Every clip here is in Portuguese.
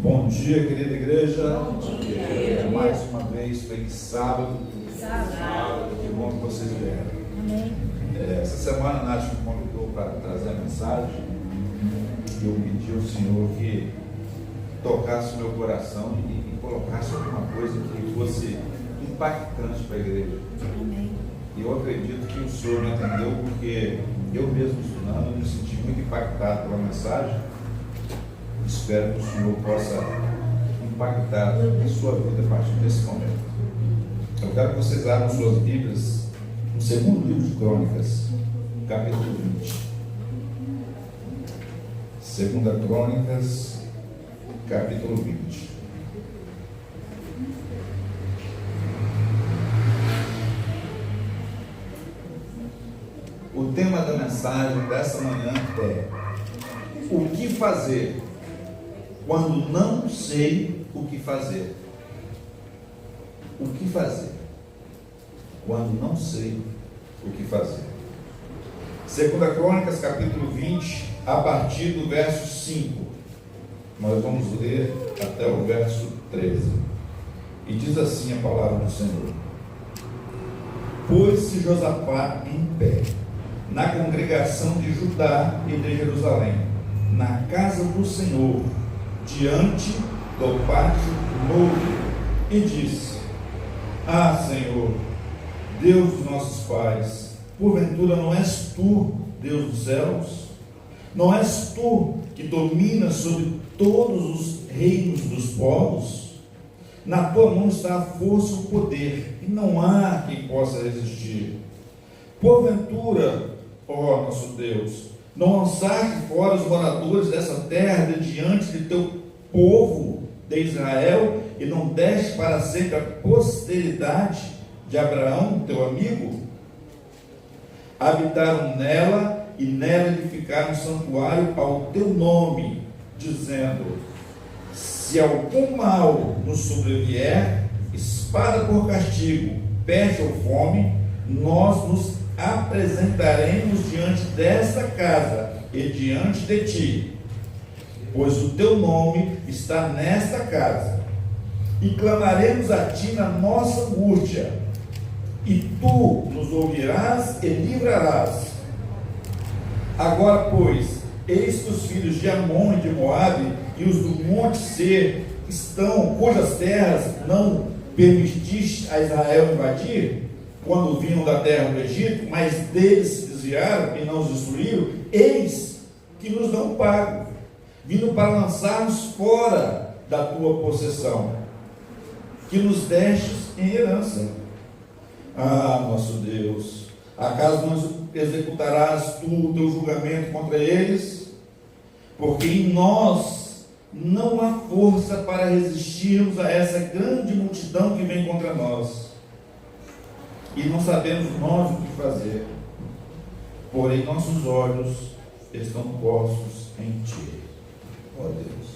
Bom dia, querida igreja. Bom dia. Mais uma vez, feliz sábado. Sábado. Que bom que vocês vieram. Amém. Essa semana a Nath me convidou para trazer a mensagem e eu pedi ao Senhor que tocasse o meu coração e colocasse alguma coisa que fosse impactante para a igreja. Amém. E eu acredito que o Senhor me atendeu, porque eu mesmo estudando me senti muito impactado pela mensagem. Espero que o Senhor possa impactar a sua vida a partir desse momento. Eu quero que vocês abram suas Bíblias no segundo livro de Crônicas, capítulo 20. Segunda Crônicas, capítulo 20. O tema da mensagem dessa manhã é: o que fazer quando não sei o que fazer? O que fazer quando não sei o que fazer? Segunda Crônicas, capítulo 20, a partir do verso 5. Nós vamos ler até o verso 13. E diz assim a palavra do Senhor: Pôs-se Josafá em pé na congregação de Judá e de Jerusalém, na casa do Senhor, diante do pátio novo, e disse: Ah, Senhor, Deus dos nossos pais, porventura não és tu, Deus dos céus? Não és tu que dominas sobre todos os reinos dos povos? Na tua mão está a força e o poder, e não há quem possa resistir. Porventura, ó nosso Deus, não lançaste fora os moradores dessa terra de diante de teu povo de Israel, e não deste para sempre a posteridade de Abraão, teu amigo? Habitaram nela, e nela edificaram um santuário ao teu nome, dizendo: se algum mal nos sobrevier, espada por castigo, peste ou fome, nós nos apresentaremos diante desta casa e diante de ti, pois o teu nome está nesta casa, e clamaremos a ti na nossa angústia, e tu nos ouvirás e livrarás. Agora, pois, eis que os filhos de Amon e de Moabe e os do monte Seir estão, cujas terras não permitiste a Israel invadir, quando vinham da terra do Egito, mas deles se desviaram e não os destruíram, eis que nos dão pago, vindo para lançar-nos fora da tua possessão, que nos destes em herança. Ah, nosso Deus, acaso não executarás tu o teu julgamento contra eles? Porque em nós não há força para resistirmos a essa grande multidão que vem contra nós, e não sabemos nós o que fazer, porém nossos olhos estão postos em ti, ó Deus.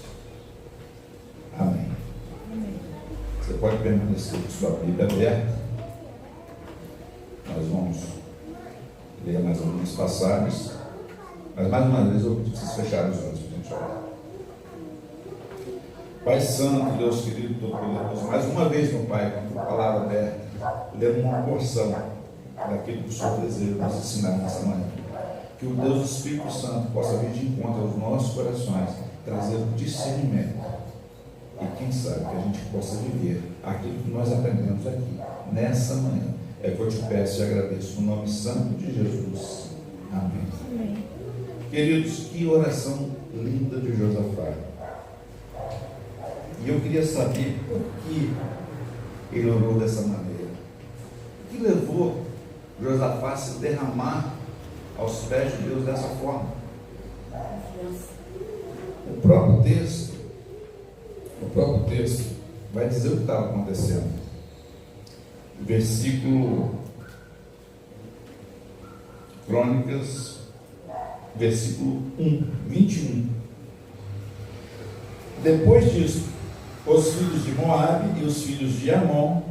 Amém. Amém. Você pode permanecer com sua Bíblia aberta. Nós vamos ler mais algumas passagens, mas mais uma vez eu preciso fechar os olhos para a gente orar. Pai Santo, Deus querido, Todo-Poderoso, mais uma vez, meu Pai, com a tua palavra aberta, lendo uma porção daquilo que o Senhor deseja nos ensinar nessa manhã. Que o Deus do Espírito Santo possa vir de encontro aos nossos corações, trazer discernimento, e quem sabe que a gente possa viver aquilo que nós aprendemos aqui, nessa manhã. É que eu te peço e agradeço no nome santo de Jesus. Amém. Amém. Queridos, que oração linda de Josafá. E eu queria saber por que ele orou dessa maneira. O que levou Josafá a se derramar aos pés de Deus dessa forma? O próprio texto vai dizer o que estava acontecendo. Versículo Crônicas, versículo 21. Depois disso, os filhos de Moabe e os filhos de Amon,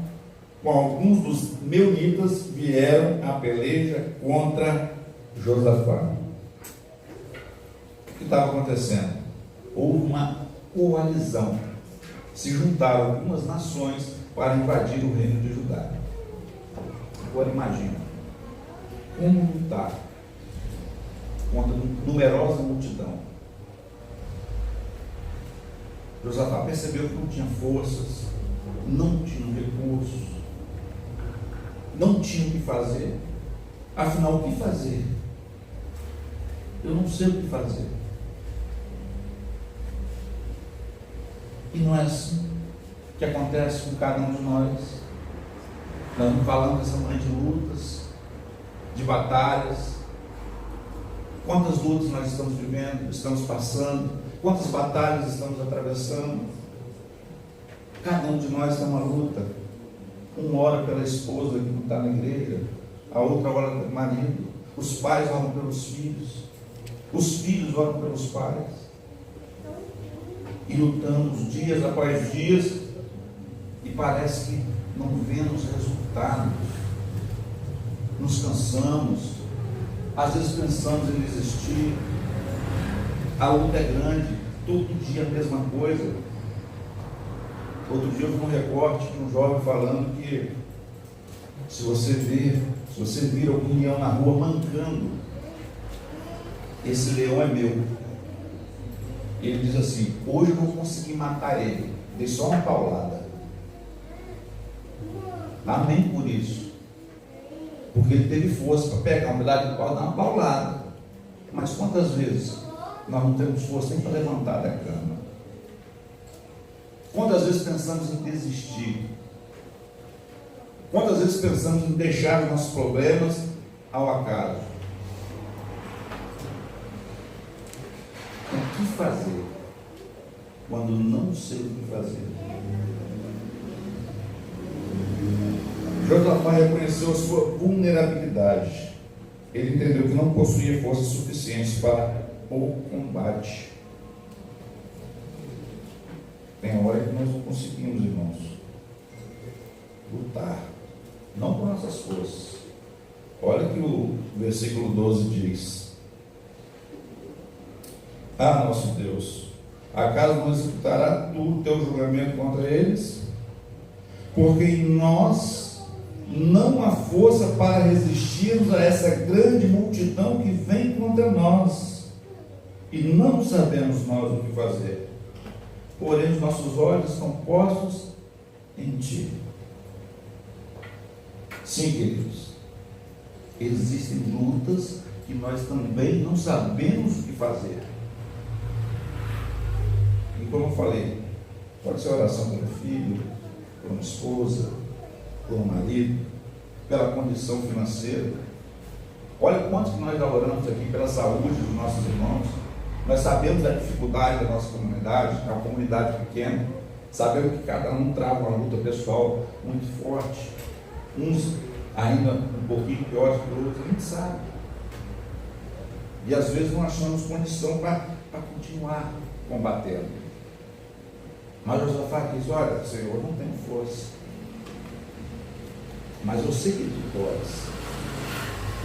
com alguns dos meunitas, vieram à peleja contra Josafá. O que estava acontecendo? Houve uma coalizão. Se juntaram algumas nações para invadir o reino de Judá. Agora imagina, como lutar contra uma numerosa multidão. Josafá percebeu que não tinha forças, não tinha recursos, não tinha o que fazer. Afinal, o que fazer? Eu não sei o que fazer. E não é assim que acontece com cada um de nós. Nós não falamos dessa manhã de lutas, de batalhas. Quantas lutas nós estamos vivendo, estamos passando, quantas batalhas estamos atravessando. Cada um de nós tem uma luta. Um ora pela esposa que não está na igreja, a outra ora pelo marido, os pais oram pelos filhos, os filhos oram pelos pais. E lutamos dias após dias e parece que não vemos resultados. Nos cansamos, às vezes pensamos em desistir. A luta é grande, todo dia a mesma coisa. Outro dia eu vi um recorte de um jovem falando que se você vir algum leão na rua mancando, esse leão é meu. Ele diz assim: hoje eu vou conseguir matar ele, dei só uma paulada. Amém por isso, porque ele teve força para pegar um pedaço de pau e dar uma paulada. Mas quantas vezes nós não temos força nem para levantar da cama? Quantas vezes pensamos em desistir? Quantas vezes pensamos em deixar os nossos problemas ao acaso? O que fazer quando não sei o que fazer? Josafá reconheceu a sua vulnerabilidade. Ele entendeu que não possuía forças suficientes para o combate. Tem hora que nós não conseguimos, irmãos, lutar, não com nossas forças. Olha que o versículo 12 diz: ah, nosso Deus, acaso não executará tu o teu julgamento contra eles? Porque em nós não há força para resistirmos a essa grande multidão que vem contra nós, e não sabemos nós o que fazer. Porém, os nossos olhos estão postos em Ti. Sim, queridos, existem lutas que nós também não sabemos o que fazer. E como eu falei, pode ser oração pelo filho, por uma esposa, por um marido, pela condição financeira. Olha quanto que nós já oramos aqui pela saúde dos nossos irmãos. Nós sabemos da dificuldade da nossa comunidade, é uma comunidade pequena. Sabemos que cada um trava uma luta pessoal muito forte. Uns ainda um pouquinho piores que outros, a gente sabe. E às vezes não achamos condição para continuar combatendo. Mas Josafá diz: olha, Senhor, eu não tenho força, mas eu sei que Tu podes.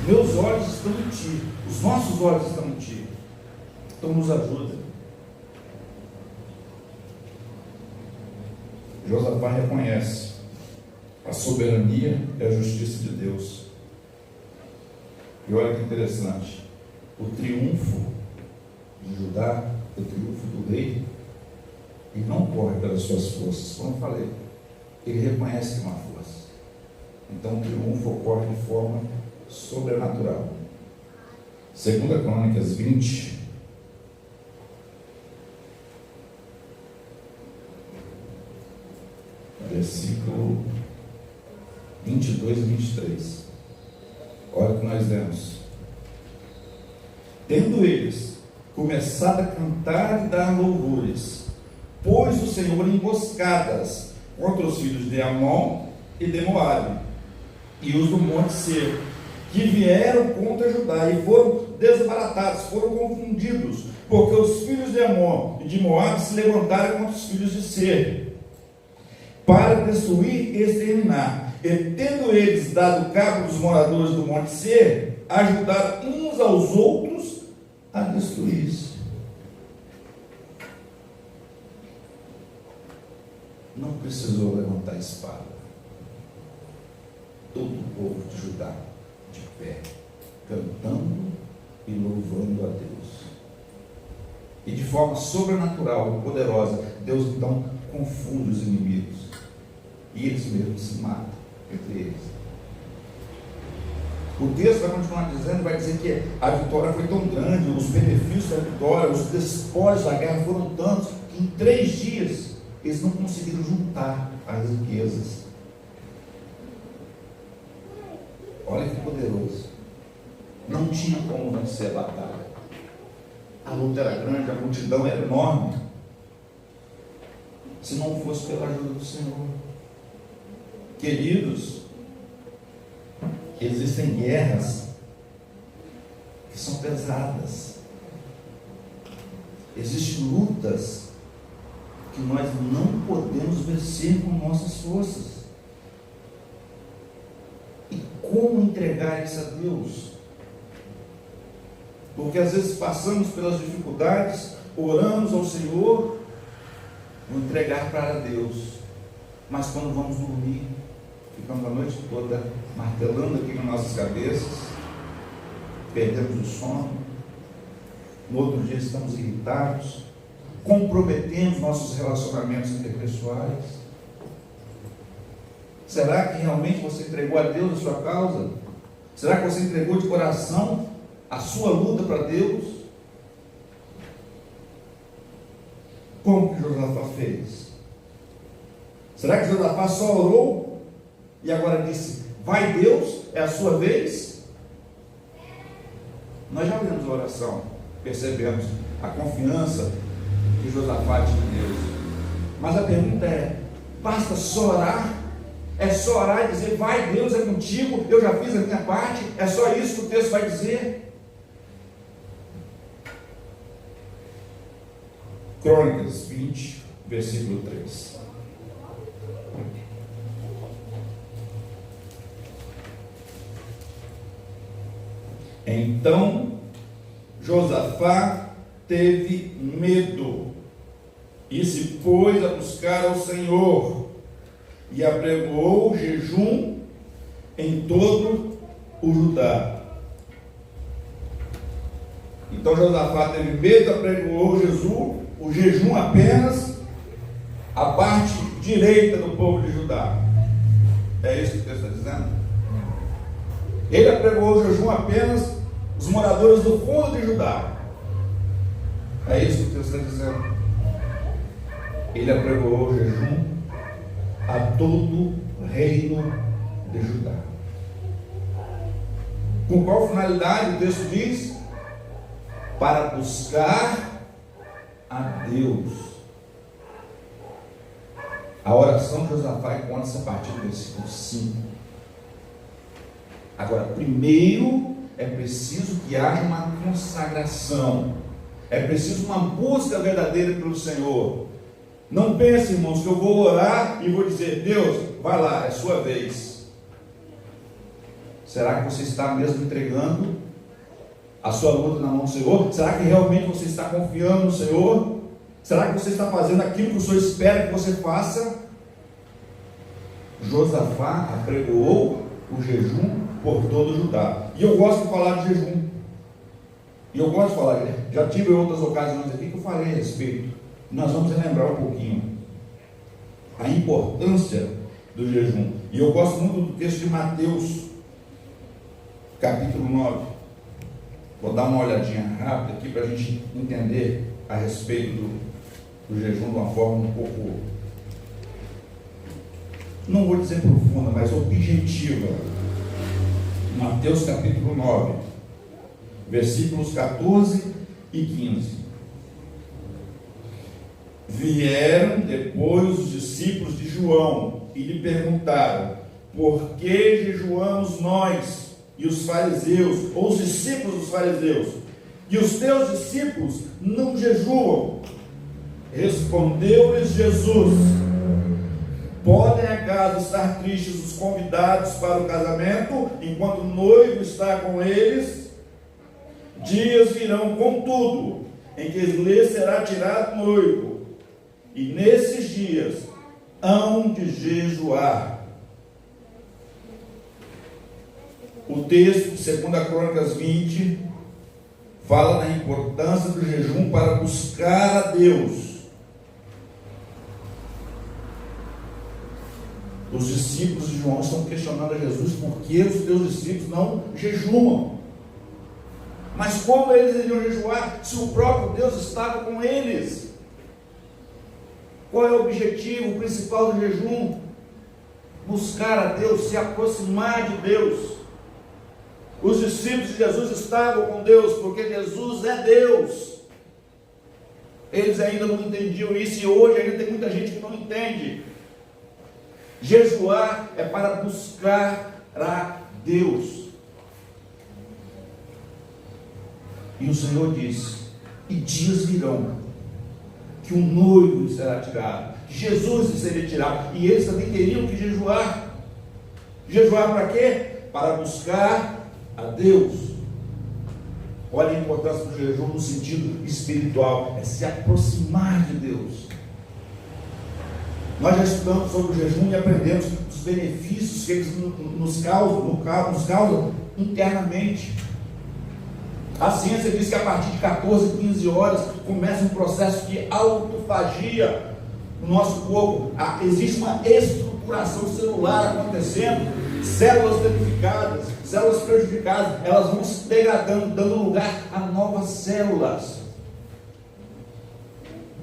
Meus olhos estão em Ti, os nossos olhos estão em Ti. Então nos ajuda. Josafá reconhece a soberania e a justiça de Deus. E olha que interessante, o triunfo de Judá, o triunfo do rei, ele não corre pelas suas forças, como eu falei, ele reconhece que é uma força. Então o triunfo ocorre de forma sobrenatural. 2 Crônicas 20, versículo 22 e 23. Olha o que nós lemos: tendo eles começado a cantar e dar louvores, pôs o Senhor emboscadas contra os filhos de Amon e de Moabe, e os do monte Seir, que vieram contra Judá, e foram desbaratados, foram confundidos, porque os filhos de Amon e de Moabe se levantaram contra os filhos de Seir, para destruir e exterminar. E tendo eles dado cabo dos moradores do monte Seir, ajudaram uns aos outros a destruir-se. não precisou levantar a espada. Todo o povo de Judá, de pé, cantando e louvando a Deus. E de forma sobrenatural e poderosa, Deus então confunde os inimigos. E eles mesmos se matam entre eles. O texto vai continuar dizendo, vai dizer que a vitória foi tão grande, os benefícios da vitória, os despojos da guerra foram tantos, que em 3 dias eles não conseguiram juntar as riquezas. Olha que poderoso. Não tinha como vencer a batalha. A luta era grande, a multidão era enorme. Se não fosse pela ajuda do Senhor. Queridos, existem guerras que são pesadas. Existem lutas que nós não podemos vencer com nossas forças. E como entregar isso a Deus? Porque às vezes passamos pelas dificuldades, oramos ao Senhor, vou entregar para Deus. Mas quando vamos dormir, ficamos a noite toda martelando aqui nas nossas cabeças, perdemos o sono, no outro dia estamos irritados, comprometemos nossos relacionamentos interpessoais. Será que realmente você entregou a Deus a sua causa? Será que você entregou de coração a sua luta para Deus? Como que Josafá fez? Será que Josafá só orou e agora disse, vai Deus, é a sua vez? Nós já lemos a oração, percebemos a confiança que Josafá tinha em Deus. Mas a pergunta é, basta só orar? É só orar e dizer, vai Deus, é contigo, eu já fiz a minha parte? É só isso que o texto vai dizer? Crônicas 20, versículo 3. Então Josafá teve medo e se pôs a buscar ao Senhor e apregoou jejum em todo o Judá. Então Josafá teve medo, apregoou o jejum apenas a parte direita do povo de Judá. É isso que o texto está dizendo? Ele apregoou o jejum apenas os moradores do fundo de Judá. É isso que o texto está dizendo. Ele apregoou o jejum a todo o reino de Judá. Com qual finalidade o texto diz? Para buscar a Deus. A oração de Josafá encontra-se a partir do versículo 5. Agora, primeiro é preciso que haja uma consagração. É preciso uma busca verdadeira pelo Senhor. Não pense, irmãos, que eu vou orar e vou dizer, Deus, vai lá, é sua vez. Será que você está mesmo entregando a sua luta na mão do Senhor? Será que realmente você está confiando no Senhor? Será que você está fazendo aquilo que o Senhor espera que você faça? Josafá apregoou o jejum por todo o Judá. E eu gosto de falar de jejum. E eu gosto de falar, já tive outras ocasiões aqui que eu falei a respeito. Nós vamos relembrar um pouquinho a importância do jejum. E eu gosto muito do texto de Mateus, capítulo 9. Vou dar uma olhadinha rápida aqui para a gente entender a respeito do jejum de uma forma um pouco, não vou dizer profunda, mas objetiva. Mateus capítulo 9, versículos 14 e 15. Vieram depois os discípulos de João e lhe perguntaram, por que jejuamos nós e os fariseus, ou os discípulos dos fariseus, e os teus discípulos não jejuam? Respondeu-lhes Jesus, podem acaso estar tristes os convidados para o casamento, enquanto o noivo está com eles? Dias virão, contudo, em que lhes será tirado o noivo, e nesses dias hão de jejuar. O texto de 2 Crônicas 20 fala da importância do jejum para buscar a Deus. Os discípulos de João estão questionando a Jesus por que os teus discípulos não jejuam. Mas como eles iriam jejuar se o próprio Deus estava com eles? Qual é o objetivo principal do jejum? Buscar a Deus, se aproximar de Deus. Os discípulos de Jesus estavam com Deus, porque Jesus é Deus. Eles ainda não entendiam isso, e hoje ainda tem muita gente que não entende. Jejuar é para buscar a Deus. E o Senhor disse: e dias virão, que o noivo será tirado, que Jesus seria tirado, e eles também teriam que jejuar. Jejuar para quê? Para buscar a Deus. Olha a importância do jejum no sentido espiritual, é se aproximar de Deus. Nós já estudamos sobre o jejum e aprendemos os benefícios que eles nos causam internamente. A ciência diz que a partir de 14, 15 horas começa um processo de autofagia no nosso corpo. Existe uma estruturação celular acontecendo, células danificadas, células prejudicadas, elas vão se degradando, dando lugar a novas células.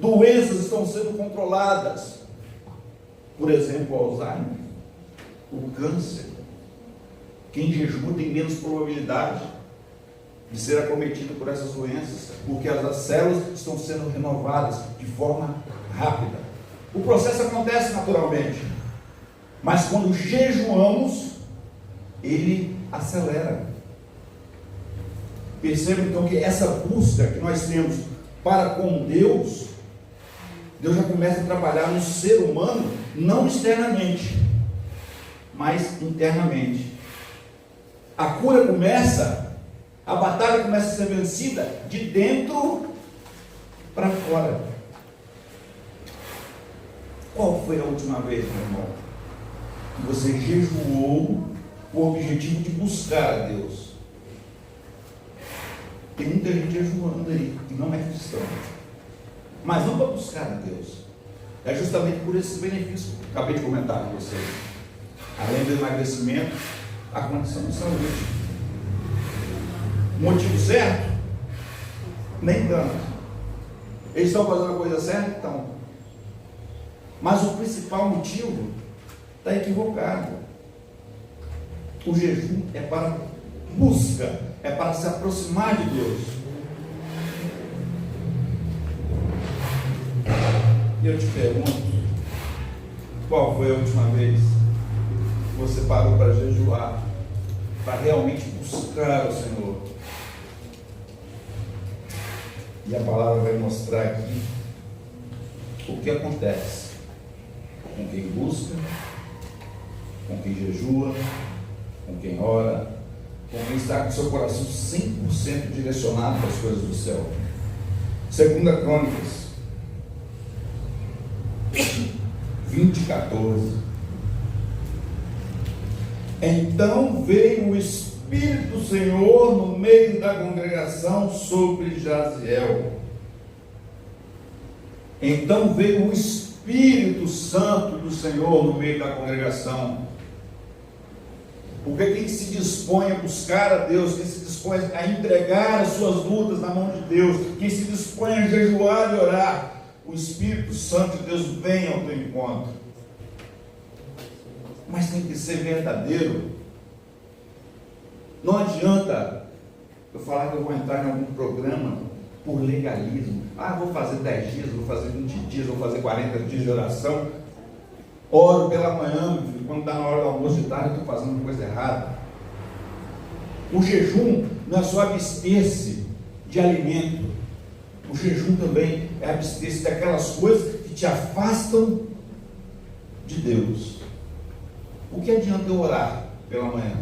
Doenças estão sendo controladas. Por exemplo, o Alzheimer, o câncer. Quem jejua tem menos probabilidade de ser acometido por essas doenças, porque as células estão sendo renovadas de forma rápida. O processo acontece naturalmente, mas quando jejuamos, ele acelera. Perceba então que essa busca que nós temos para com Deus, Deus já começa a trabalhar no ser humano, não externamente, mas internamente. A cura começa, a batalha começa a ser vencida de dentro para fora. Qual foi a última vez, meu irmão, que você jejuou com o objetivo de buscar a Deus? Tem muita gente jejuando aí, que não é cristão, mas não para buscar a Deus. É justamente por esses benefícios que eu acabei de comentar com vocês. Além do emagrecimento, a condição de saúde. Motivo certo? Nem tanto. Eles estão fazendo a coisa certa? Então. Mas o principal motivo está equivocado. O jejum é para busca, é para se aproximar de Deus. E eu te pergunto, qual foi a última vez que você parou para jejuar, para realmente buscar o Senhor? E a palavra vai mostrar aqui o que acontece com quem busca, com quem jejua, com quem ora, com quem está com seu coração 100% direcionado para as coisas do céu. 2 Crônicas 20:14. Então veio o Espírito do Senhor no meio da congregação sobre Jaziel. Então veio o Espírito Santo do Senhor no meio da congregação. Porque quem se dispõe a buscar a Deus, quem se dispõe a entregar as suas lutas na mão de Deus, quem se dispõe a jejuar e orar, o Espírito Santo de Deus vem ao teu encontro. Mas tem que ser verdadeiro. Não adianta eu falar que eu vou entrar em algum programa por legalismo. Vou fazer 10 dias, vou fazer 20 dias, vou fazer 40 dias de oração. Oro pela manhã, meu filho, quando está na hora do almoço de tarde, eu estou fazendo uma coisa errada. O jejum não é só abster-se de alimento. O jejum também é abster-se daquelas coisas que te afastam de Deus. O que adianta eu orar pela manhã?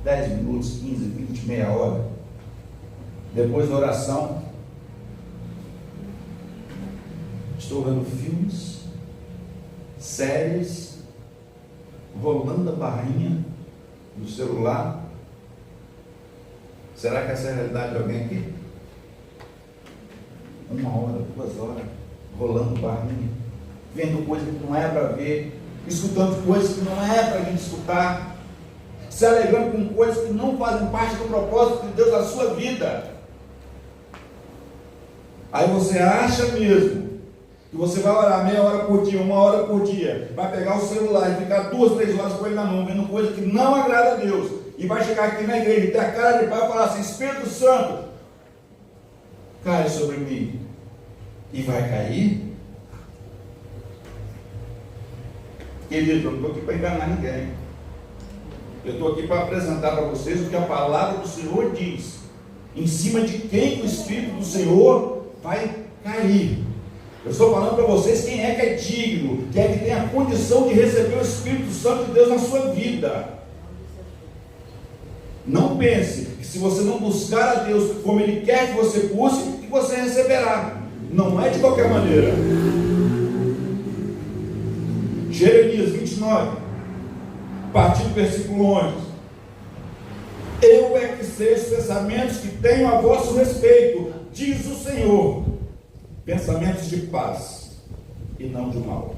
10 minutos, 15, 20, meia hora. Depois da oração, estou vendo filmes, séries, rolando a barrinha do celular. Será que essa é a realidade de alguém aqui? 1 hora, 2 horas, rolando barrinha, vendo coisa que não é para ver, escutando coisas que não é para a gente escutar, se alegrando com coisas que não fazem parte do propósito de Deus na sua vida. Aí você acha mesmo que você vai orar meia hora por dia, 1 hora por dia, vai pegar o celular e ficar 2, 3 horas com ele na mão, vendo coisa que não agrada a Deus, e vai chegar aqui na igreja e ter a cara de pai e falar assim: Espírito Santo, cai sobre mim. E vai cair? Querido, eu não estou aqui para enganar ninguém. Eu estou aqui para apresentar para vocês o que a palavra do Senhor diz, em cima de quem o Espírito do Senhor vai cair. Eu estou falando para vocês quem é que é digno, quem é que tem a condição de receber o Espírito Santo de Deus na sua vida. Não pense que se você não buscar a Deus como Ele quer que você busque, que você receberá. Não é de qualquer maneira. Jeremias 29, a partir do versículo 11. Eu é que sei os pensamentos que tenho a vosso respeito, diz o Senhor, pensamentos de paz e não de mal,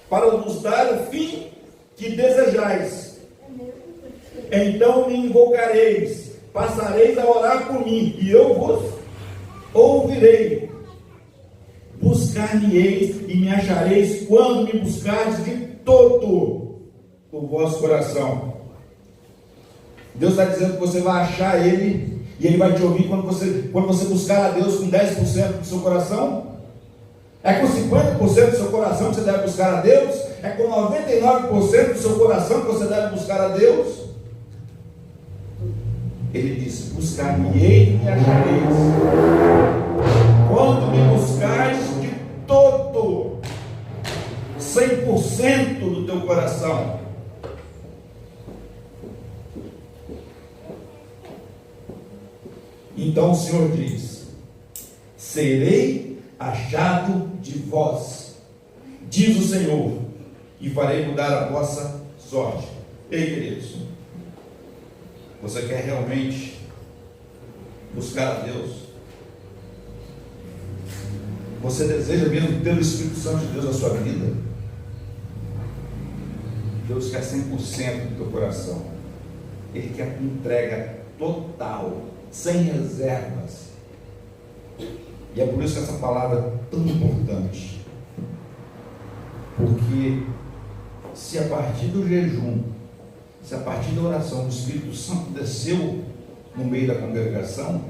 para vos dar o fim que desejais. Então me invocareis, passareis a orar por mim, e eu vos ouvirei. Buscar-me-eis e me achareis quando me buscardes de todo o vosso coração. Deus está dizendo que você vai achar Ele, e Ele vai te ouvir quando você buscar a Deus com 10% do seu coração. É com 50% do seu coração que você deve buscar a Deus? É com 99% do seu coração que você deve buscar a Deus? Ele disse: buscar-me-ei e me achareis quando me buscares de todo, 100% do teu coração. Então o Senhor diz: serei achado de vós, diz o Senhor, e farei mudar a vossa sorte. Ei, queridos, você quer realmente buscar a Deus? Você deseja mesmo ter o Espírito Santo de Deus na sua vida? Deus quer 100% do teu coração. Ele quer entrega total, sem reservas. E é por isso que essa palavra é tão importante. Porque se a partir do jejum, se a partir da oração o Espírito Santo desceu no meio da congregação,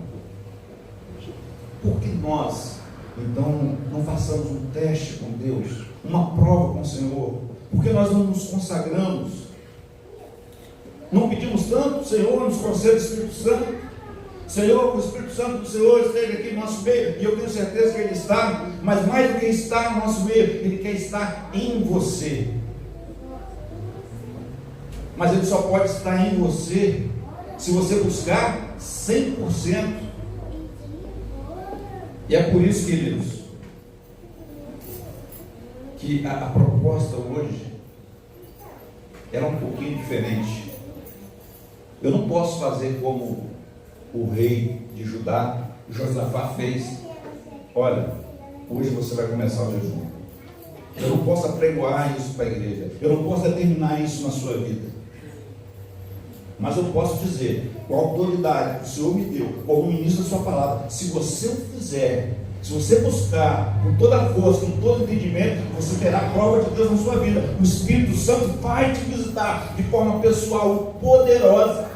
por que nós então não façamos um teste com Deus, uma prova com o Senhor? Por que nós não nos consagramos? Não pedimos tanto: Senhor, nos conceda o Espírito Santo. Senhor, o Espírito Santo do Senhor esteja aqui no nosso meio, e eu tenho certeza que Ele está, mas mais do que estar no nosso meio, Ele quer estar em você. Mas Ele só pode estar em você se você buscar 100%. E é por isso, queridos, que a proposta hoje era um pouquinho diferente. Eu não posso fazer como o rei de Judá, Josafá, fez. Olha, hoje você vai começar o jejum. Eu não posso apregoar isso para a igreja, eu não posso determinar isso na sua vida, mas eu posso dizer, com a autoridade que o Senhor me deu, como ministro da sua palavra: se você o fizer, se você buscar com toda a força, com todo entendimento, você terá prova de Deus na sua vida. O Espírito Santo vai te visitar de forma pessoal, poderosa.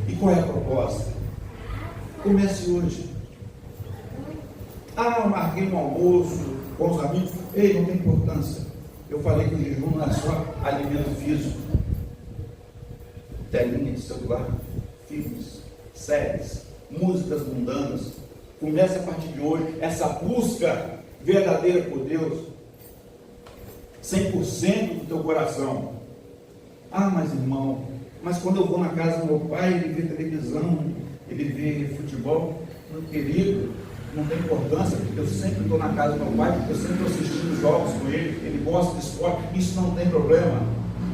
E qual é a proposta? Comece hoje. Eu marquei um almoço com os amigos. Ei, não tem importância. Eu falei que o jejum não é só alimento físico. Telinha de celular, filmes, séries, músicas mundanas. Comece a partir de hoje essa busca verdadeira por Deus, 100% do teu coração. Mas irmão, mas quando eu vou na casa do meu pai, ele vê televisão, ele vê futebol. Meu querido, não tem importância, porque eu sempre estou na casa do meu pai, eu sempre estou assistindo jogos com ele, ele gosta de esporte, isso não tem problema.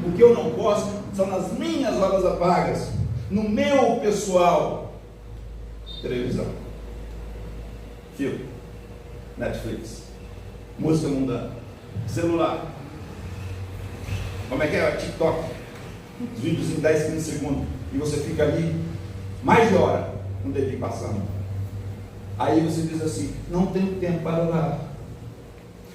O que eu não gosto são nas minhas horas vagas, no meu pessoal. Televisão, filme, Netflix, música mundana, celular, como é que é? TikTok, os vídeos em 10, 15 segundos, e você fica ali mais de hora com o dedinho passando. Aí você diz assim: não tenho tempo para orar,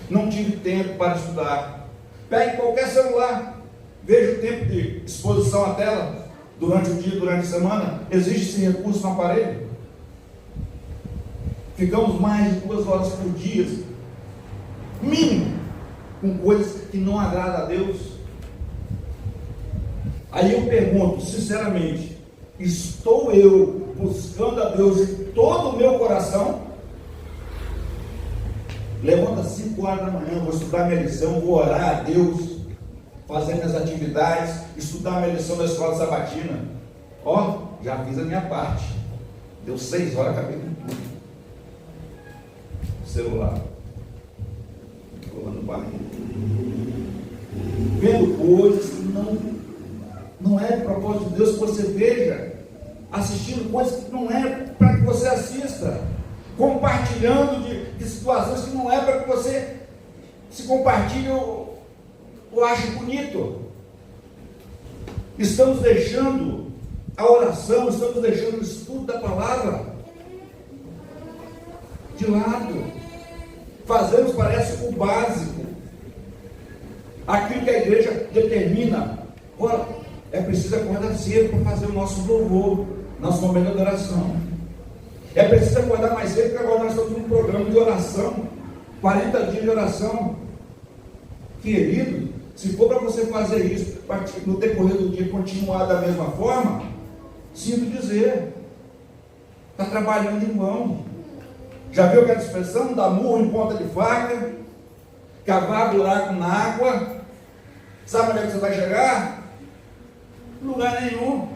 não tive tempo para estudar. Pegue qualquer celular, veja o tempo de exposição à tela durante o dia, durante a semana. Existe esse recurso no aparelho. Ficamos mais de 2 horas por dia, mínimo, com coisas que não agradam a Deus. Aí eu pergunto, sinceramente, estou eu buscando a Deus de todo o meu coração? Levanta 5 horas da manhã, vou estudar minha lição, vou orar a Deus, fazer minhas atividades, estudar minha lição da escola sabatina. Ó, já fiz a minha parte. Deu 6 horas, acabei com tudo. Celular, rolando barriga, vendo coisas que não é de propósito de Deus que você veja, assistindo coisas que não é para que você assista, compartilhando de situações que não é para que você se compartilhe ou ache bonito. Estamos deixando a oração, estamos deixando o estudo da palavra de lado. Fazemos, parece, o básico, aquilo que a igreja determina. Ora, é preciso acordar cedo para fazer o nosso louvor, nosso momento de adoração. É preciso acordar mais cedo, porque agora nós estamos num programa de oração, 40 dias de oração. Querido, se for para você fazer isso, para no decorrer do dia continuar da mesma forma, sinto dizer, está trabalhando em vão. Já viu aquela expressão? Dar murro em ponta de faca, cavar buraco na água. Sabe onde é que você vai chegar? Lugar nenhum.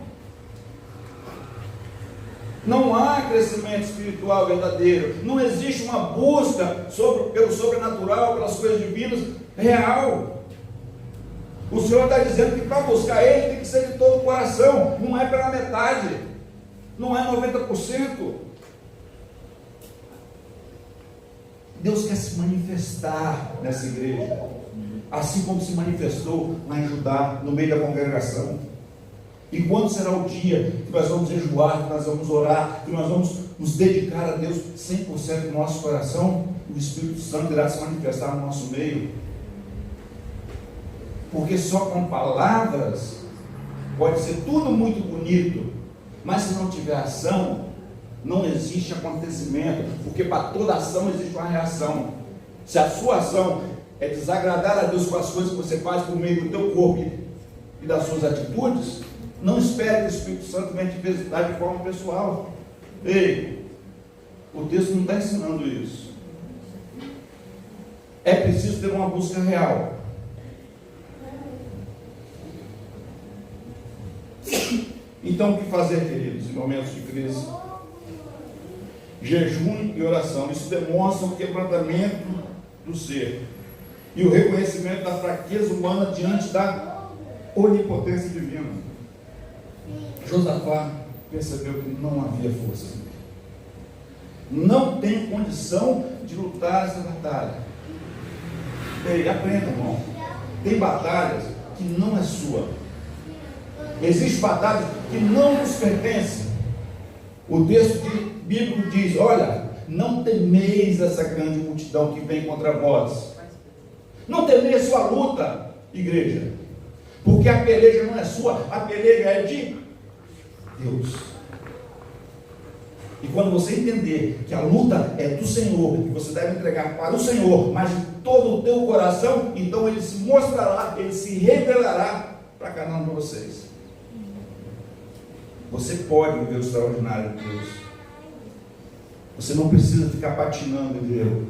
Não há crescimento espiritual verdadeiro. Não existe uma busca pelo sobrenatural, pelas coisas divinas real. O Senhor está dizendo que para buscar Ele tem que ser de todo o coração. Não é pela metade. Não é 90%. Deus quer se manifestar nessa igreja, assim como se manifestou lá em Judá, no meio da congregação. E quando será o dia que nós vamos jejuar, que nós vamos orar, que nós vamos nos dedicar a Deus 100% do nosso coração, o Espírito Santo irá se manifestar no nosso meio. Porque só com palavras pode ser tudo muito bonito, mas se não tiver ação, não existe acontecimento, porque para toda ação existe uma reação. Se a sua ação é desagradar a Deus com as coisas que você faz por meio do teu corpo e das suas atitudes, não espere que o Espírito Santo venha te visitar de forma pessoal. Ei, o texto não está ensinando isso. É preciso ter uma busca real. Então, o que fazer, queridos, em momentos de crise? Jejum e oração. Isso demonstra o quebrantamento do ser e o reconhecimento da fraqueza humana diante da onipotência divina. Josafá percebeu que não havia força. Não tem condição de lutar essa batalha. Ei, aprenda, irmão. Tem batalhas que não é sua. Existem batalhas que não nos pertencem. O texto bíblico diz: olha, não temeis essa grande multidão que vem contra vós. Não temeis sua luta, igreja, porque a peleja não é sua, a peleja é de Deus. E quando você entender que a luta é do Senhor, que você deve entregar para o Senhor, mas de todo o teu coração, então Ele se mostrará, Ele se revelará para cada um de vocês. Você pode viver o extraordinário de Deus. Você não precisa ficar patinando em Deus.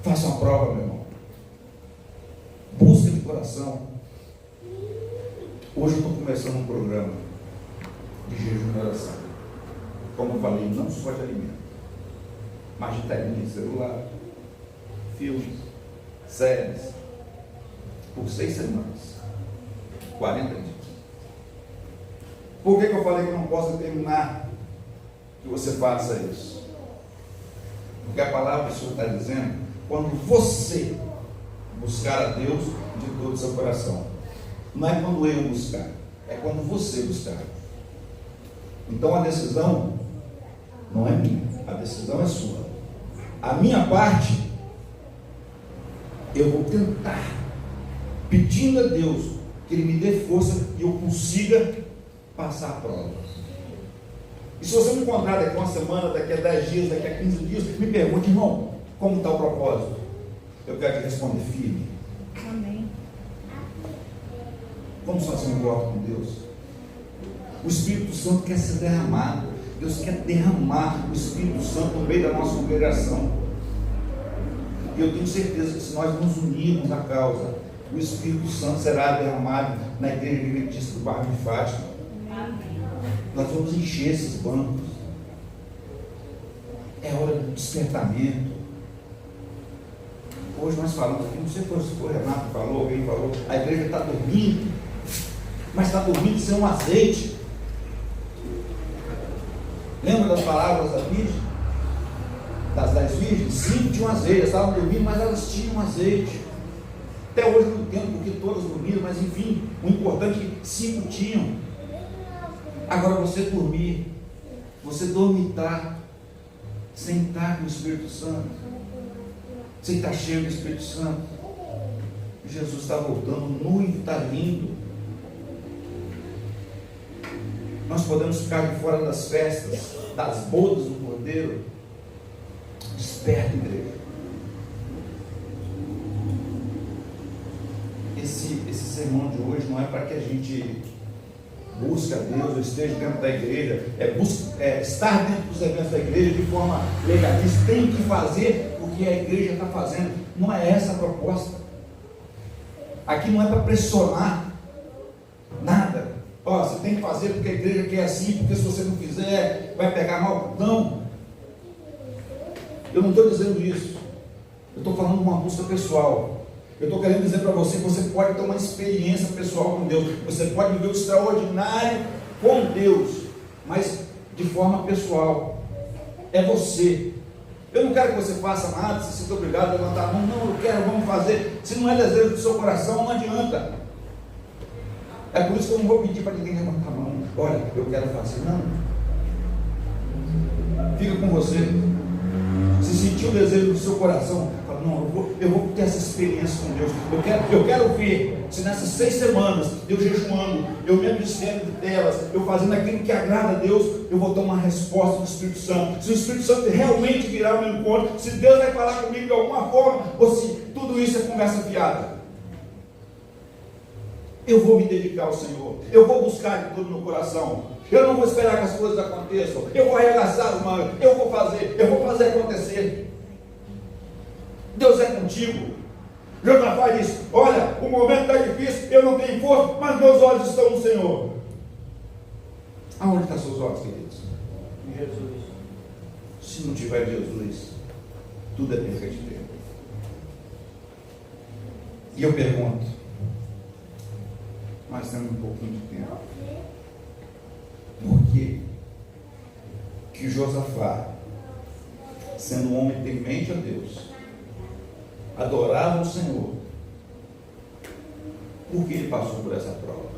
Faça uma prova, meu irmão. Busque de coração. Hoje eu estou começando um programa de jejum e oração. como eu falei, não só de alimento, mas de telinha, celular, filmes, séries, por 6 semanas, 40 dias. Por que eu falei que eu não posso determinar que você faça isso? Porque a palavra do Senhor está dizendo, quando você buscar a Deus de todo o seu coração. Não é quando eu buscar, é quando você buscar. Então a decisão não é minha, a decisão é sua. A minha parte, eu vou tentar, pedindo a Deus que Ele me dê força e eu consiga passar a prova. E se você me encontrar daqui a uma semana, daqui a 10 dias, daqui a 15 dias, me pergunte, irmão, como está o propósito? Eu quero te responder firme. Amém. Como só se importa com Deus? O Espírito Santo quer ser derramado. Deus quer derramar o Espírito Santo no meio da nossa congregação. E eu tenho certeza que se nós nos unirmos à causa, o Espírito Santo será derramado na Igreja Adventista do Bairro de Fátima. Amém. Nós vamos encher esses bancos. É hora do despertamento. Hoje nós falamos aqui, não sei se foi o Renato que falou, alguém falou, a igreja está dormindo, mas está dormindo sem um azeite. Lembra das palavras da Virgem? Das 10 virgens? 5 tinham azeite, elas estavam dormindo, mas elas tinham azeite. Até hoje não entendo porque todas dormiram, mas enfim, o importante é que 5 tinham. Agora você dormir, você dormitar, sem estar com o Espírito Santo, sem estar cheio do Espírito Santo. Jesus está voltando, o noivo está vindo. Nós podemos ficar de fora das festas, das bodas do Cordeiro. Desperta, igreja. Esse sermão de hoje não é para que a gente busque a Deus, ou esteja dentro da igreja, estar dentro dos eventos da igreja de forma legalista, tem que fazer o que a igreja está fazendo. Não é essa a proposta. Aqui não é para pressionar nada. Ó, você tem que fazer porque a igreja quer assim, porque se você não fizer, vai pegar mal. Não. Eu não estou dizendo isso. Eu estou falando de uma busca pessoal. Eu estou querendo dizer para você que você pode ter uma experiência pessoal com Deus. Você pode viver o extraordinário com Deus, mas de forma pessoal. É você. Eu não quero que você faça nada, se sinta obrigado a levantar a mão. Não, eu quero, vamos fazer. Se não é desejo do seu coração, não adianta. É por isso que eu não vou pedir para ninguém levantar a mão. Olha, eu quero fazer. Não. Fica com você. Se sentir o desejo do seu coração, fala, não, eu vou ter essa experiência com Deus. Eu quero ver se nessas 6 semanas, eu jejuando, eu me abstendo delas, eu fazendo aquilo que agrada a Deus, eu vou ter uma resposta do Espírito Santo. Se o Espírito Santo realmente virar o meu encontro, se Deus vai falar comigo de alguma forma, ou se tudo isso é conversa fiada, eu vou me dedicar ao Senhor, eu vou buscar de todo o meu coração. Eu não vou esperar que as coisas aconteçam. Eu vou arregaçar as mãos. Eu vou fazer acontecer. Deus é contigo. Josafá disse: olha, o momento está difícil, eu não tenho força, mas meus olhos estão no Senhor. Aonde estão seus olhos, queridos? Em Jesus. Se não tiver Jesus, tudo é perca de tempo. E eu pergunto, nós temos um pouquinho de tempo. Por que Josafá, sendo um homem temente a Deus, adorava o Senhor, por que ele passou por essa prova?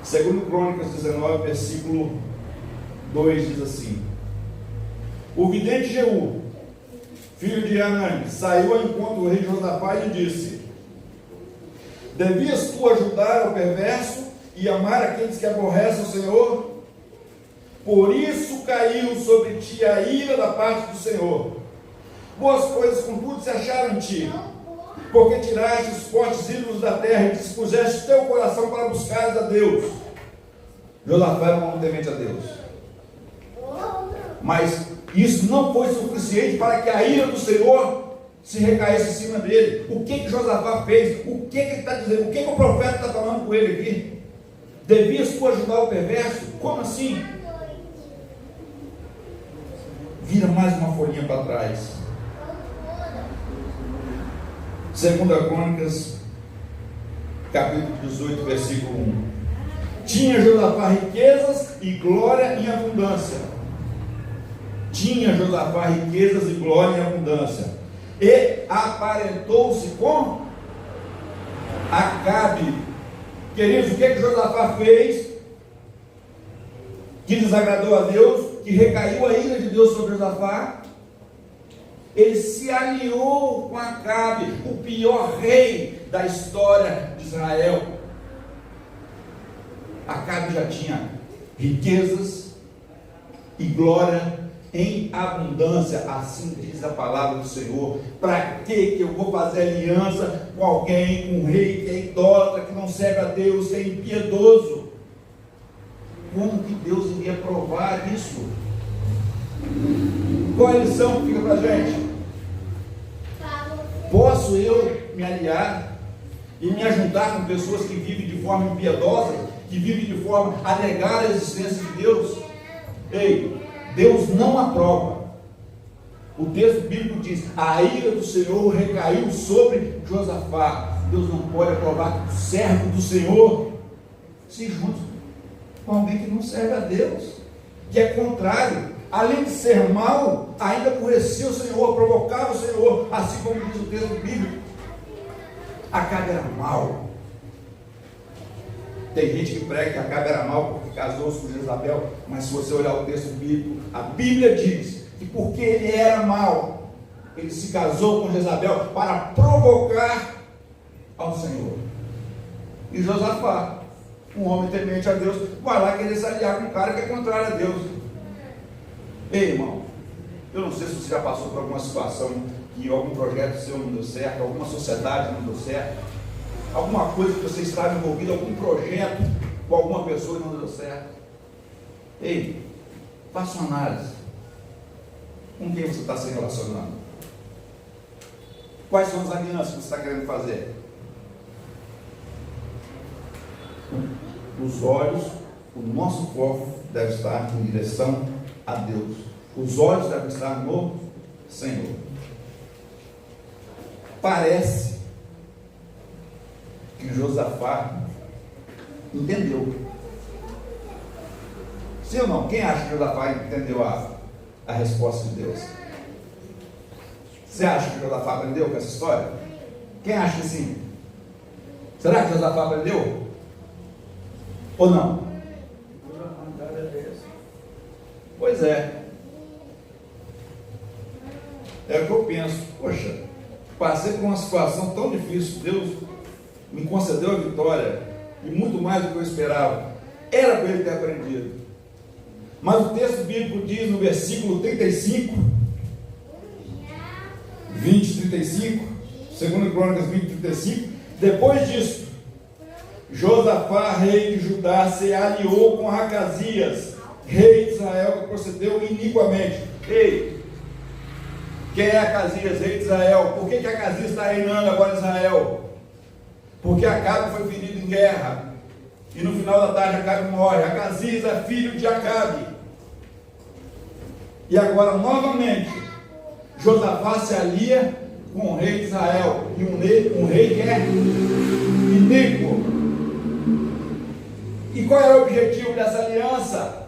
Segundo Crônicas 19, versículo 2 diz assim: o vidente Jeú, filho de Hanani, saiu ao encontro do rei Josafá e lhe disse: devias tu ajudar o perverso e amar aqueles que aborrecem o Senhor? Por isso caiu sobre ti a ira da parte do Senhor. Boas coisas, contudo, se acharam em ti, porque tiraste os fortes ídolos da terra e dispuseste teu coração para buscares a Deus. Josafá era um homem temente a Deus, mas isso não foi suficiente para que a ira do Senhor se recaísse em cima dele. O que Josafá fez? O que ele está dizendo? O que o profeta está falando com ele aqui? Devias tu ajudar o perverso? Como assim? Vira mais uma folhinha para trás. 2 Crônicas, capítulo 18, versículo 1. Tinha Josafá riquezas e glória em abundância. Tinha Josafá riquezas e glória em abundância. E aparentou-se com Acabe. Queridos, o que Josafá fez que desagradou a Deus, que recaiu a ira de Deus sobre Josafá? Ele se aliou com Acabe, o pior rei da história de Israel. Acabe já tinha riquezas e glória em abundância, assim diz a palavra do Senhor. Para que eu vou fazer aliança com alguém, com um rei que é idólatra, que não serve a Deus, que é impiedoso? Como que Deus iria provar isso? Qual é a lição que fica para a gente? Posso eu me aliar e me ajuntar com pessoas que vivem de forma impiedosa, que vivem de forma a negar a existência de Deus? Ei, Deus não aprova. O texto bíblico diz: a ira do Senhor recaiu sobre Josafá. Deus não pode aprovar que o servo do Senhor se junte com alguém que não serve a Deus, que é contrário. Além de ser mau, ainda aborrecia o Senhor, provocava o Senhor, assim como diz o texto bíblico. Acabe era mau. Tem gente que prega que Acabe era mau porque casou-se com Jezabel, mas se você olhar o texto bíblico, a Bíblia diz que porque ele era mau, ele se casou com Jezabel para provocar ao Senhor. E Josafá, um homem temente a Deus, vai lá querer se aliar com um cara que é contrário a Deus. Ei, irmão, eu não sei se você já passou por alguma situação que algum projeto seu não deu certo, alguma sociedade não deu certo, alguma coisa que você estava envolvido, algum projeto com alguma pessoa que não deu certo. Ei, faça uma análise. Com quem você está se relacionando? Quais são as alianças que você está querendo fazer? Os olhos, o nosso foco deve estar em direção a Deus. Os olhos devem estar no Senhor. Parece que Josafá entendeu. Sim ou não? Quem acha que Josafá entendeu a resposta de Deus? Você acha que Josafá aprendeu com essa história? Quem acha que sim? Será que Josafá aprendeu? Ou não? Pois é. É o que eu penso. Poxa, passei por uma situação tão difícil. Deus me concedeu a vitória e muito mais do que eu esperava. Era para ele ter aprendido. Mas o texto bíblico diz no versículo 35, 35, 2 Crônicas 20, 35, depois disso, Josafá, rei de Judá, se aliou com Acasias, rei de Israel, que procedeu iniquamente. Ei, quem é Acasias, rei de Israel? Por que Acasias está reinando agora em Israel? Porque Acabe foi ferido em guerra, e no final da tarde Acabe morre. Acasias é filho de Acabe. E agora, novamente, Josafá se alia com o rei de Israel, e um rei que é iníquo. E qual era o objetivo dessa aliança?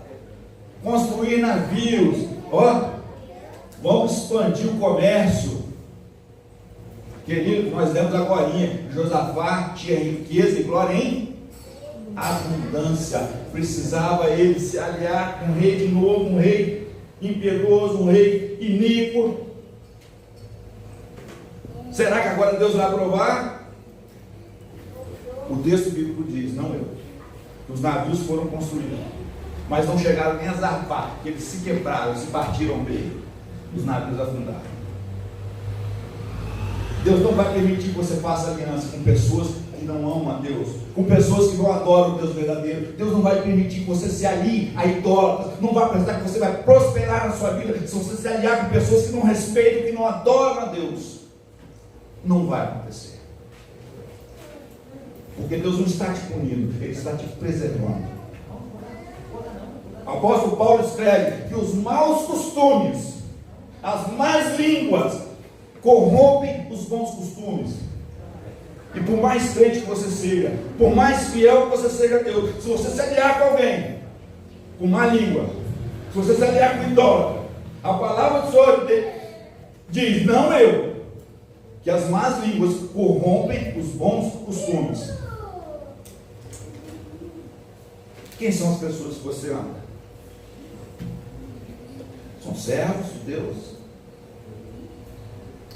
Construir navios. Vamos expandir o comércio. Querido, nós lemos agora, Josafá tinha riqueza e glória em abundância. Precisava ele se aliar com um rei de novo, um rei impiedoso, um rei iníquo. Será que agora Deus vai aprovar? O texto bíblico diz, não eu. Os navios foram construídos, mas não chegaram nem a zarpar, porque eles se quebraram, se partiram ao meio. Os navios afundaram. Deus não vai permitir que você faça aliança com pessoas que não amam a Deus, com pessoas que não adoram o Deus verdadeiro. Deus não vai permitir que você se alie a idólatras. Não vai pensar que você vai prosperar na sua vida se você se aliar com pessoas que não respeitam, que não adoram a Deus. Não vai acontecer. Porque Deus não está te punindo, Ele está te preservando. O apóstolo Paulo escreve que os maus costumes, as más línguas, corrompem os bons costumes. E por mais crente que você seja, por mais fiel que você seja a Deus, se você se aliar com alguém com má língua, se você se aliar com idólatra, a palavra do Senhor diz, não eu, que as más línguas corrompem os bons costumes. Quem são as pessoas que você ama? São servos de Deus?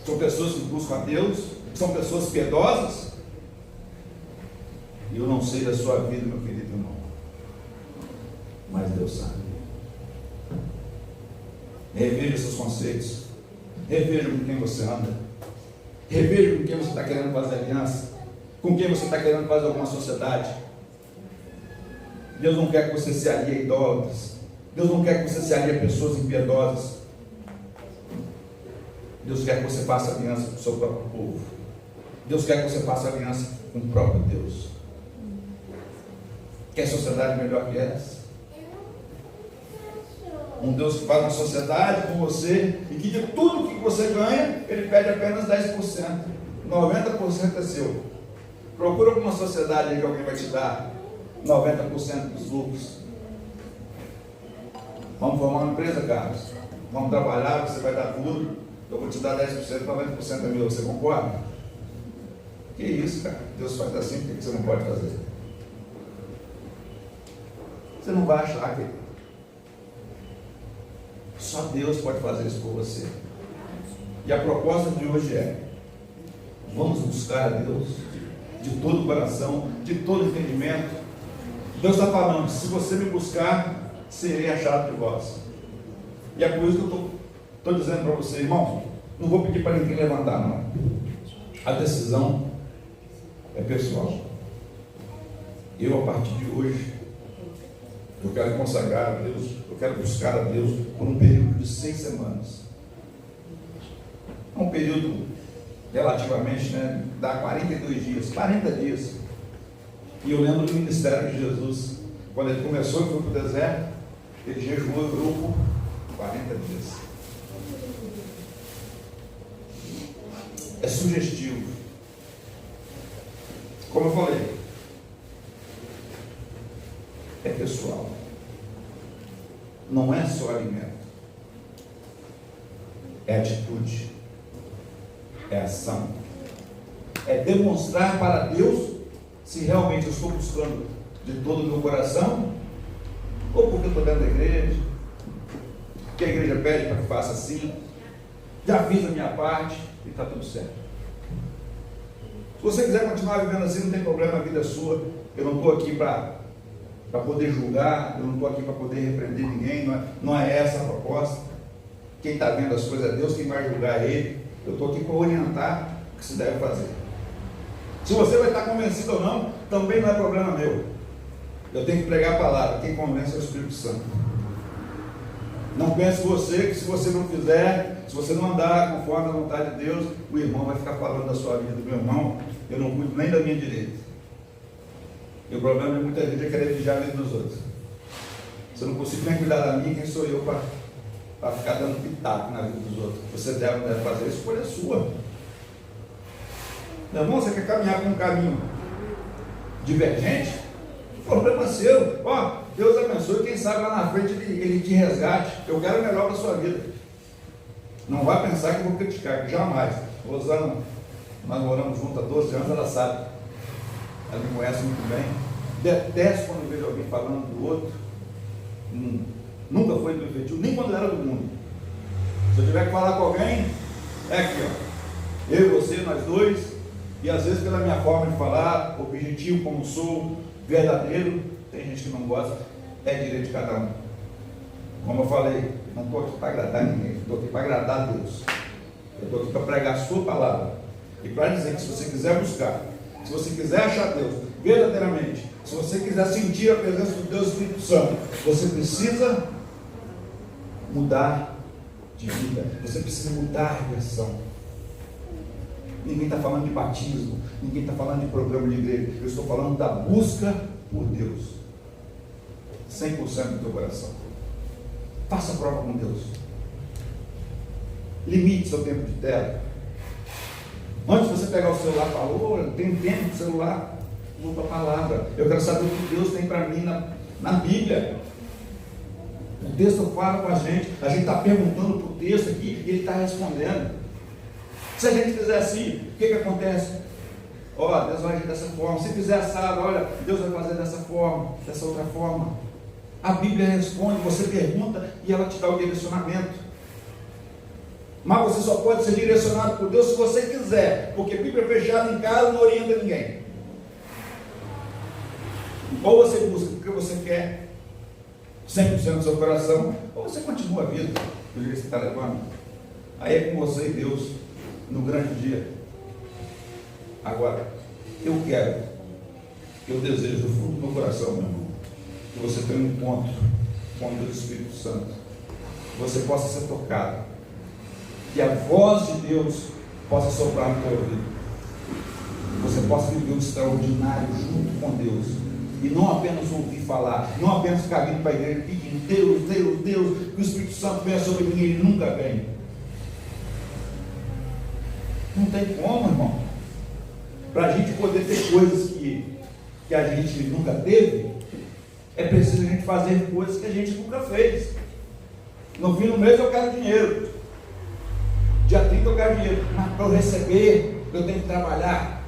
São pessoas que buscam a Deus? São pessoas piedosas? Eu não sei da sua vida, meu querido irmão, mas Deus sabe. Reveja seus conceitos, reveja com quem você anda, reveja com quem você está querendo fazer aliança, com quem você está querendo fazer alguma sociedade. Deus não quer que você se alie a idólatras, Deus não quer que você se alie a pessoas impiedosas. Deus quer que você faça aliança com o seu próprio povo. Deus quer que você faça aliança com o próprio Deus. Quer sociedade melhor que essa? Um Deus que faz uma sociedade com você e que de tudo que você ganha, Ele pede apenas 10%. 90% é seu. Procura alguma sociedade aí que alguém vai te dar 90% dos lucros. Vamos formar uma empresa, Carlos? Vamos trabalhar, você vai dar tudo. Eu vou te dar 10%, 90% é meu. Você concorda? Que isso, cara? Deus faz assim, por que você não pode fazer? Você não vai achar que só Deus pode fazer isso por você. E a proposta de hoje é: vamos buscar a Deus de todo o coração, de todo o entendimento. Deus está falando, se você me buscar, serei achado de vós. E é por isso que eu estou dizendo para você, irmão, não vou pedir para ninguém levantar, não. A decisão é pessoal. Eu, a partir de hoje, eu quero consagrar a Deus, eu quero buscar a Deus por um período de 6 semanas. É um período relativamente, né, dá 42 dias, 40 dias. E eu lembro do ministério de Jesus, quando ele começou e foi para o deserto, ele jejuou o grupo 40 dias. É sugestivo. Como eu falei, é pessoal. Não é só alimento. É atitude. É ação. É demonstrar para Deus se realmente eu estou buscando de todo o meu coração, ou porque eu estou dentro da igreja, que a igreja pede para que faça assim, já fiz a minha parte e está tudo certo. Se você quiser continuar vivendo assim, não tem problema, a vida é sua. Eu não estou aqui para poder julgar, eu não estou aqui para poder repreender ninguém, não é essa a proposta. Quem está vendo as coisas é Deus, quem vai julgar é Ele. Eu estou aqui para orientar o que se deve fazer. Se você vai estar convencido ou não, também não é problema meu. Eu tenho que pregar a palavra, quem convence é o Espírito Santo. Não pense você que se você não fizer, se você não andar conforme a vontade de Deus, o irmão vai ficar falando da sua vida. Meu irmão, eu não cuido nem da minha direita. E o problema de muita gente é querer vigiar a vida dos outros. Se eu não consigo nem cuidar da minha, quem sou eu para ficar dando pitaco na vida dos outros? Você deve ou não deve fazer, a escolha é sua. Meu irmão, você quer caminhar por um caminho divergente? O problema é seu. Ó, Deus abençoe, quem sabe lá na frente ele te resgate. Eu quero o melhor para a sua vida. Não vai pensar que eu vou criticar, que jamais. Rosana, nós moramos juntos há 12 anos, ela sabe. Ela me conhece muito bem. Detesto quando vejo alguém falando do outro. Nunca foi do efetivo, nem quando era do mundo. Se eu tiver que falar com alguém, é aqui, ó. Eu e você, nós dois. E às vezes pela minha forma de falar, objetivo como sou, verdadeiro, tem gente que não gosta, é direito de cada um. Como eu falei, não estou aqui para agradar ninguém, estou aqui para agradar a Deus. Eu estou aqui para pregar a sua palavra. E para dizer que se você quiser buscar, se você quiser achar Deus verdadeiramente, se você quiser sentir a presença do Deus Espírito Santo, você precisa mudar de vida, você precisa mudar a direção. ninguém está falando de batismo, ninguém está falando de programa de igreja. Eu estou falando da busca por Deus. 100% do teu coração. Faça prova com Deus. Limite seu tempo de tela. Antes de você pegar o celular e falar, oh, tem tempo de celular, vou para a palavra. Eu quero saber o que Deus tem para mim na Bíblia. O texto fala com a gente está perguntando para o texto aqui e ele está respondendo. Se a gente fizer assim, o que acontece? Ó, Deus vai agir dessa forma. Se fizer assado, olha, Deus vai fazer dessa forma, dessa outra forma. A Bíblia responde, você pergunta e ela te dá o direcionamento. Mas você só pode ser direcionado por Deus se você quiser, porque a Bíblia fechada em casa não orienta ninguém. Ou você busca porque você quer, 100% do seu coração, ou você continua a vida do jeito que você está levando. Aí é com você e Deus no grande dia. Agora, eu desejo do fundo do meu coração, meu irmão, que você tenha um encontro com o Deus Espírito Santo, que você possa ser tocado, que a voz de Deus possa soprar no teu ouvido, que você possa viver o extraordinário junto com Deus, e não apenas ouvir falar, não apenas ficar vindo para a igreja pedindo Deus, Deus, Deus, que o Espírito Santo venha sobre mim. Ele nunca vem. Não tem como, irmão. Para a gente poder ter coisas que a gente nunca teve, é preciso a gente fazer coisas que a gente nunca fez. No fim do mês eu quero dinheiro, dia 30 eu quero dinheiro, mas para eu receber eu tenho que trabalhar.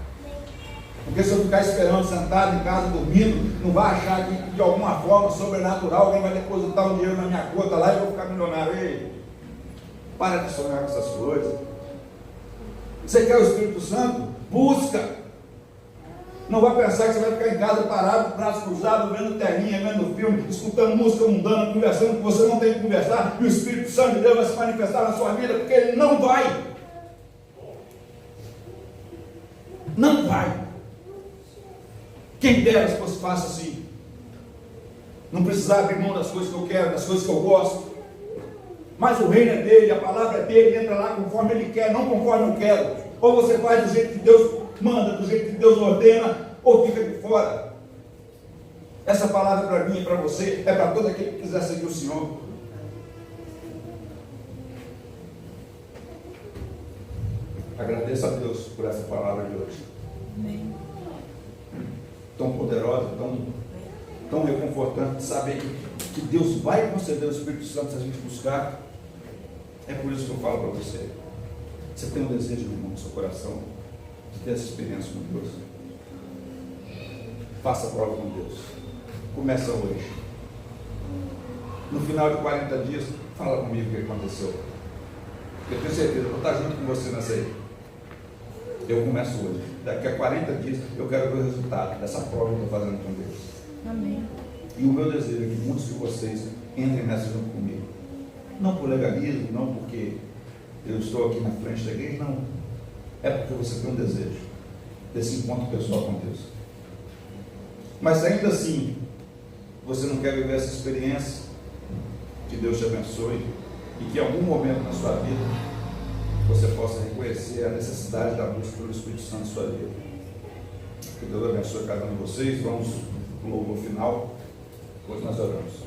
Porque se eu ficar esperando, sentado em casa, dormindo, não vai achar que de alguma forma sobrenatural alguém vai depositar um dinheiro na minha conta lá e eu vou ficar milionário. Ei, para de sonhar com essas coisas. Você quer o Espírito Santo? Busca. Não vai pensar que você vai ficar em casa parado, braço cruzado, vendo telinha, vendo filme, escutando música mundana, conversando que você não tem que conversar, e o Espírito Santo de Deus vai se manifestar na sua vida, porque ele não vai. Não vai. Quem dera se fosse fácil assim. Não precisar abrir mão das coisas que eu quero, das coisas que eu gosto. Mas o reino é dele, a palavra é dele, entra lá conforme ele quer, não conforme eu quero. Ou você faz do jeito que Deus manda, do jeito que Deus ordena, ou fica de fora. Essa palavra para mim e para você, é para todo aquele que quiser seguir o Senhor. Agradeço a Deus por essa palavra de hoje. Amém. Tão poderosa, tão reconfortante de saber que Deus vai conceder o Espírito Santo se a gente buscar. É por isso que eu falo para você. Você tem um desejo, meu irmão, no seu coração de ter essa experiência com Deus? Faça a prova com Deus. Começa hoje. No final de 40 dias, fala comigo o que aconteceu. Eu tenho certeza, eu vou estar junto com você nessa aí. Eu começo hoje. Daqui a 40 dias eu quero ver o resultado dessa prova que eu estou fazendo com Deus. Amém. E o meu desejo é que muitos de vocês entrem nessa junto comigo. Não por legalismo, não porque eu estou aqui na frente da igreja, não. É porque você tem um desejo desse encontro pessoal com Deus. Mas ainda assim, você não quer viver essa experiência, que Deus te abençoe e que em algum momento na sua vida você possa reconhecer a necessidade da busca pelo Espírito Santo na sua vida. Que Deus abençoe cada um de vocês. Vamos para o louvor final, depois nós oramos.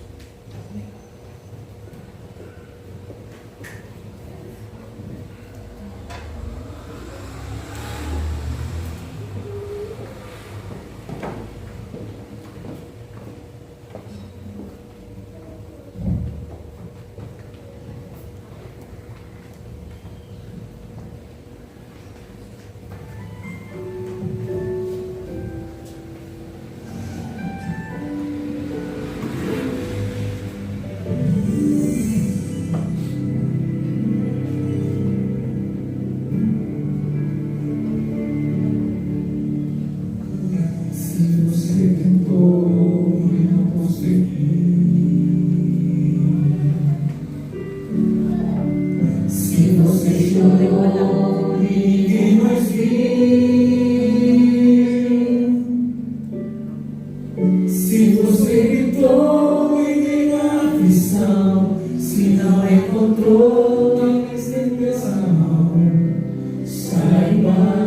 Encontrou, não quis ter pressão, saiba.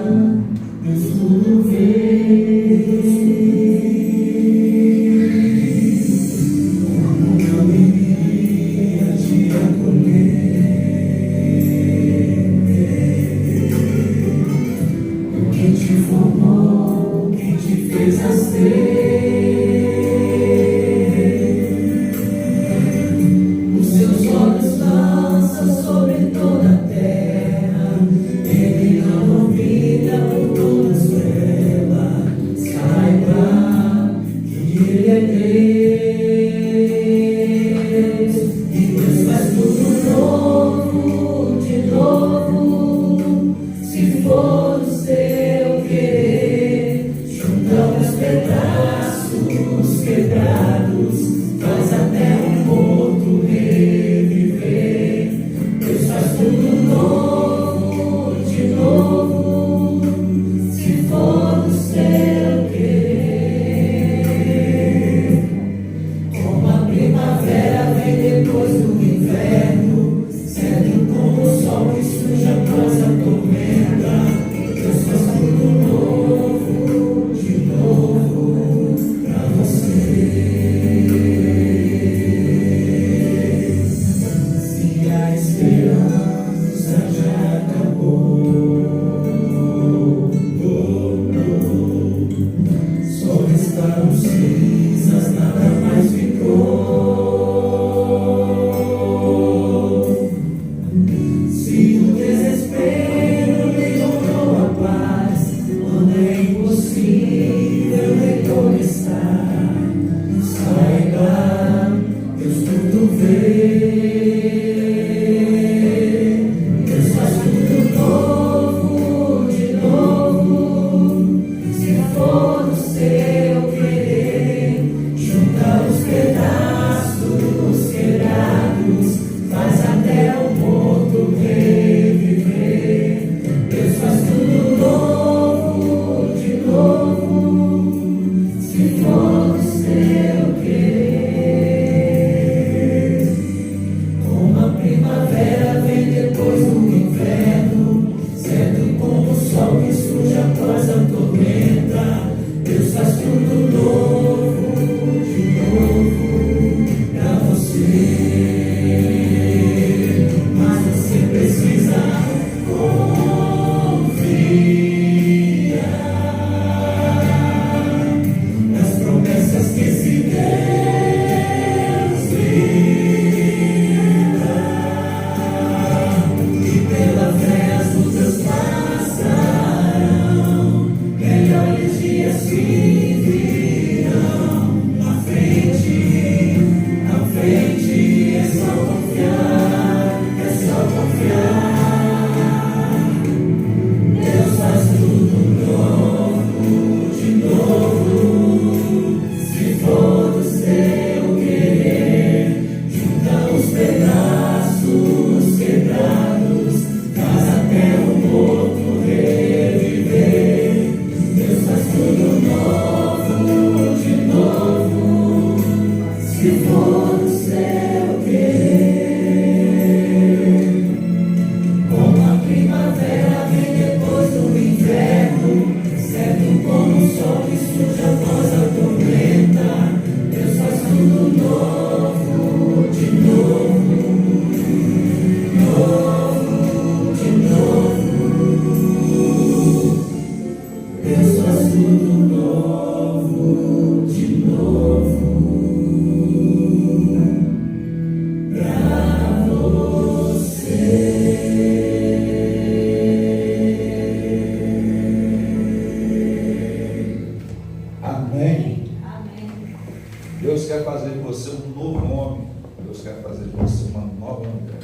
Deus quer fazer de você um novo homem. Deus quer fazer de você uma nova mulher.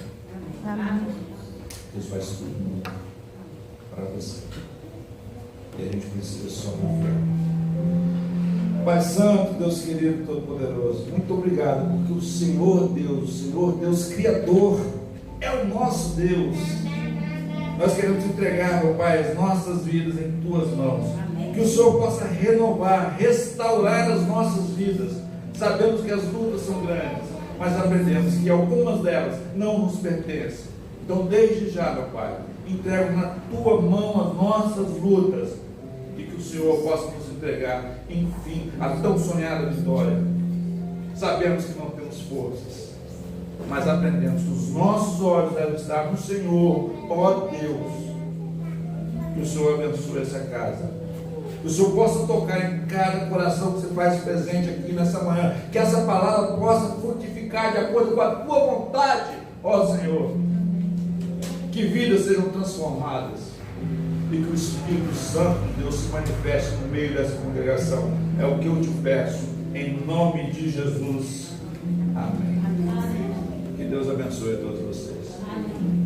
Amém. Deus faz tudo novo para você. E a gente precisa só confiar. Pai Santo, Deus querido, Todo-Poderoso, muito obrigado, porque o Senhor Deus Criador, é o nosso Deus. Nós queremos entregar, meu Pai, as nossas vidas em Tuas mãos. Amém. Que o Senhor possa renovar, restaurar as nossas vidas. Sabemos que as lutas são grandes, mas aprendemos que algumas delas não nos pertencem. Então, desde já, meu Pai, entrego na Tua mão as nossas lutas, e que o Senhor possa nos entregar, enfim, a tão sonhada vitória. Sabemos que não temos forças, mas aprendemos que os nossos olhos devem estar no Senhor, ó Deus. Que o Senhor abençoe essa casa. Que o Senhor possa tocar em cada coração que você faz presente aqui nessa manhã. Que essa palavra possa frutificar de acordo com a Tua vontade, ó Senhor. Que vidas sejam transformadas. E que o Espírito Santo de Deus se manifeste no meio dessa congregação. É o que eu te peço, em nome de Jesus. Amém. Que Deus abençoe a todos vocês. Amém.